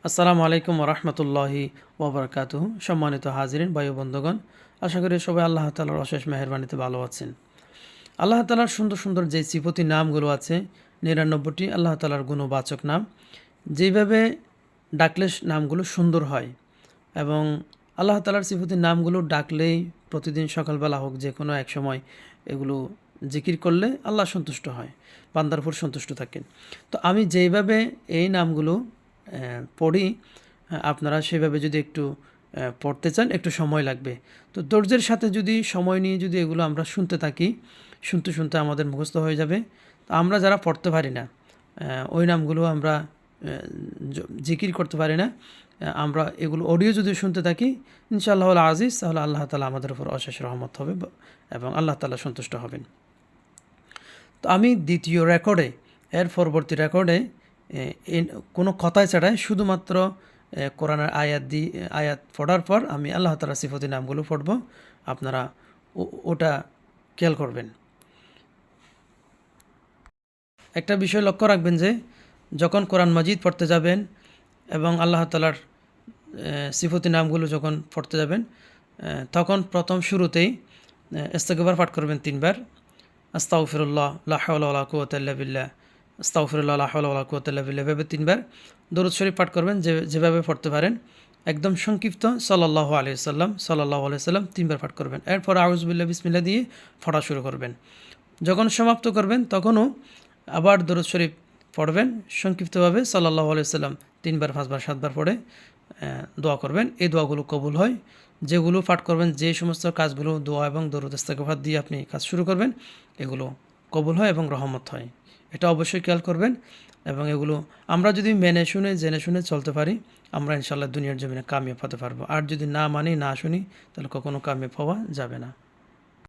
আসসালামু আলাইকুম রহমতুল্লাহি ওবরকাতুহু। সম্মানিত হাজিরিন ভাই ও বন্ধুগণ, আশা করি সবাই আল্লাহ তাআলার অশেষ মেহেরবানিতে ভালো আছেন। আল্লাহ তাআলার সুন্দর সুন্দর যে সিফতি নামগুলো আছে ৯৯টি আল্লাহ তাআলার গুণবাচক নাম, যেভাবে ডাকলে নামগুলো সুন্দর হয় এবং আল্লাহ তাআলার সিফতি নামগুলো ডাকলেই প্রতিদিন সকালবেলা হোক যে কোনো এক সময় এগুলো জিকির করলে আল্লাহ সন্তুষ্ট হয়, বান্দার উপর সন্তুষ্ট থাকেন। তো আমি যেইভাবে এই নামগুলো পড়ি, আপনারা সেভাবে যদি একটু পড়তে চান একটু সময় লাগবে। তো ধৈর্যের সাথে যদি সময় নিয়ে যদি এগুলো আমরা শুনতে থাকি, শুনতে শুনতে আমাদের মুখস্থ হয়ে যাবে। তো আমরা যারা পড়তে পারি না, ওই নামগুলো আমরা জিকির করতে পারি না, আমরা এগুলো অডিও যদি শুনতে থাকি, ইনশাআল্লাহ আজিজ, তাহলে আল্লাহ তাআলা আমাদের উপর অশেষ রহমত হবে এবং আল্লাহ তাআলা সন্তুষ্ট হবেন। তো আমি দ্বিতীয় রেকর্ডে, এর পরবর্তী রেকর্ডে কোনো কথায় ছাড়াই শুধুমাত্র কোরআনের আয়াত পড়ার পর আমি আল্লাহ তাআলার সিফতি নামগুলো পড়ব। আপনারা ওটা খেয়াল করবেন। একটা বিষয় লক্ষ্য রাখবেন যে যখন কোরআন মাজিদ পড়তে যাবেন এবং আল্লাহ তাআলার সিফতি নামগুলো যখন পড়তে যাবেন, তখন প্রথম শুরুতেই ইস্তেগফার পাঠ করবেন 3 বার। আস্তাগফিরুল্লাহ লা হাওলা ওয়ালা কুওয়াতা ইল্লা বিল্লাহ, আস্তাগফিরুল্লাহ লা হাওলা ওয়ালা কুওয়াতা ইল্লা বিল্লাহ, এভাবে 3 বার দরুদ শরীফ পাঠ করবেন, যেভাবে পড়তে পারেন। একদম সংক্ষিপ্ত সাল্লাল্লাহু আলাইহি সাল্লাম 3 বার পাঠ করবেন। এরপর আউযু বিল্লাহি বিসমিল্লাহ দিয়ে পড়া শুরু করবেন। যখন সমাপ্ত করবেন তখনও আবার দরুদ শরীফ পড়বেন সংক্ষিপ্তভাবে, সাল্লাল্লাহু আলাইহি সাল্লাম 3 বার 5 বার 7 বার পড়ে দোয়া করবেন। এই দোয়াগুলো কবুল হয়। যেগুলো পাঠ করবেন, যে সমস্ত কাজগুলো দোয়া এবং দরুদ ইস্তেগফার দিয়ে আপনি কাজ শুরু করবেন, এগুলো কবুল হয় এবং রহমত হয়। এটা অবশ্যই খেয়াল করবেন। এবং এগুলো আমরা যদি মেনে শুনে জেনে শুনে চলতে পারি, আমরা ইনশাআল্লাহ দুনিয়ার জমিনে কামিয়াব হতে পারবো। আর যদি না মানি না শুনি, তাহলে কখনো কামিয়াব হওয়া যাবে না।